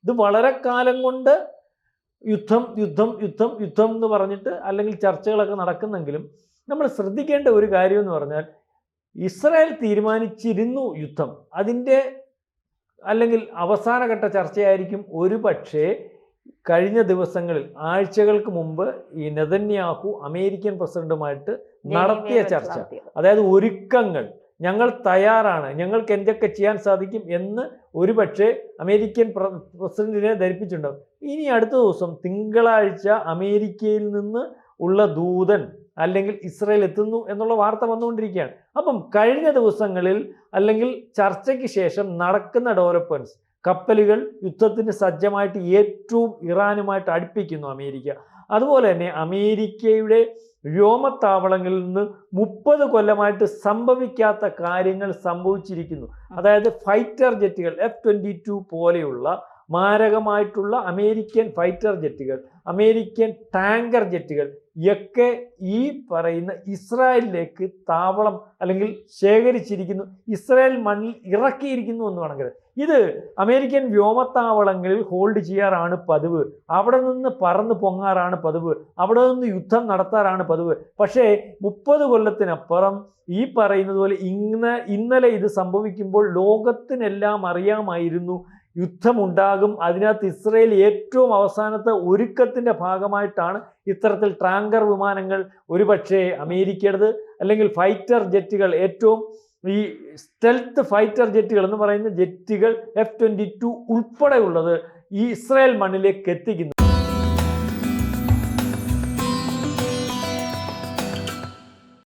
ഇത് വളരെ കാലം കൊണ്ട് യുദ്ധം യുദ്ധം യുദ്ധം യുദ്ധം എന്ന് പറഞ്ഞിട്ട് അല്ലെങ്കിൽ ചർച്ചകളൊക്കെ നടക്കുന്നെങ്കിലും നമ്മൾ ശ്രദ്ധിക്കേണ്ട ഒരു കാര്യം എന്ന് പറഞ്ഞാൽ ഇസ്രായേൽ തീരുമാനിച്ചിരുന്നു യുദ്ധം. അതിൻ്റെ അല്ലെങ്കിൽ അവസാനഘട്ട ചർച്ചയായിരിക്കും ഒരു പക്ഷേ കഴിഞ്ഞ ദിവസങ്ങളിൽ ആഴ്ചകൾക്ക് മുമ്പ് ഈ നെതന്യാഹു അമേരിക്കൻ പ്രസിഡന്റുമായിട്ട് നടത്തിയ ചർച്ച. അതായത് ഒരുക്കങ്ങൾ, ഞങ്ങൾ തയ്യാറാണ്, ഞങ്ങൾക്ക് എന്തൊക്കെ ചെയ്യാൻ സാധിക്കും എന്ന് ഒരുപക്ഷെ അമേരിക്കൻ പ്രസിഡന്റിനെ ധരിപ്പിച്ചിട്ടുണ്ടാവും. ഇനി അടുത്ത ദിവസം തിങ്കളാഴ്ച അമേരിക്കയിൽ നിന്ന് ഉള്ള ദൂതൻ അല്ലെങ്കിൽ ഇസ്രായേൽ എത്തുന്നു എന്നുള്ള വാർത്ത വന്നുകൊണ്ടിരിക്കുകയാണ്. അപ്പം കഴിഞ്ഞ ദിവസങ്ങളിൽ അല്ലെങ്കിൽ ചർച്ചയ്ക്ക് ശേഷം നടക്കുന്ന ഡെവലപ്മെൻറ്റ്സ്, കപ്പലുകൾ യുദ്ധത്തിന് സജ്ജമായിട്ട് ഏറ്റവും ഇറാനുമായിട്ട് അടുപ്പിക്കുന്നു അമേരിക്ക. അതുപോലെ തന്നെ അമേരിക്കയുടെ വ്യോമത്താവളങ്ങളിൽ നിന്ന് 30 കൊല്ലമായിട്ട് സംഭവിക്കാത്ത കാര്യങ്ങൾ സംഭവിച്ചിരിക്കുന്നു. അതായത് ഫൈറ്റർ ജെറ്റുകൾ F-22 പോലെയുള്ള മാരകമായിട്ടുള്ള അമേരിക്കൻ ഫൈറ്റർ ജെറ്റുകൾ, അമേരിക്കൻ ടാങ്കർ ജെറ്റുകൾ ഒക്കെ ഈ പറയുന്ന ഇസ്രായേലിലേക്ക് താവളം അല്ലെങ്കിൽ ശേഖരിച്ചിരിക്കുന്നു, ഇസ്രായേൽ മണ്ണിൽ ഇറക്കിയിരിക്കുന്നു എന്ന് വേണമെങ്കിൽ. ഇത് അമേരിക്കൻ വ്യോമത്താവളങ്ങളിൽ ഹോൾഡ് ചെയ്യാറാണ് പതിവ്, അവിടെ നിന്ന് പറന്ന് പൊങ്ങാറാണ് പതിവ്, അവിടെ നിന്ന് യുദ്ധം നടത്താറാണ് പതിവ്. പക്ഷേ 30 കൊല്ലത്തിനപ്പുറം ഈ പറയുന്നത് പോലെ ഇന്നലെ ഇത് സംഭവിക്കുമ്പോൾ ലോകത്തിനെല്ലാം അറിയാമായിരുന്നു യുദ്ധമുണ്ടാകും. അതിനകത്ത് ഇസ്രായേൽ ഏറ്റവും അവസാനത്തെ ഒരുക്കത്തിൻ്റെ ഭാഗമായിട്ടാണ് ഇത്തരത്തിൽ ടാങ്കർ വിമാനങ്ങൾ, ഒരുപക്ഷെ അമേരിക്കയുടേത്, അല്ലെങ്കിൽ ഫൈറ്റർ ജെറ്റുകൾ, ഏറ്റവും ഈ സ്റ്റെൽത്ത് ഫൈറ്റർ ജെറ്റുകൾ എന്ന് പറയുന്ന ജെറ്റുകൾ F-22 ഉൾപ്പെടെയുള്ളത് ഈ ഇസ്രായേൽ മണ്ണിലേക്ക് എത്തിക്കുന്നത്.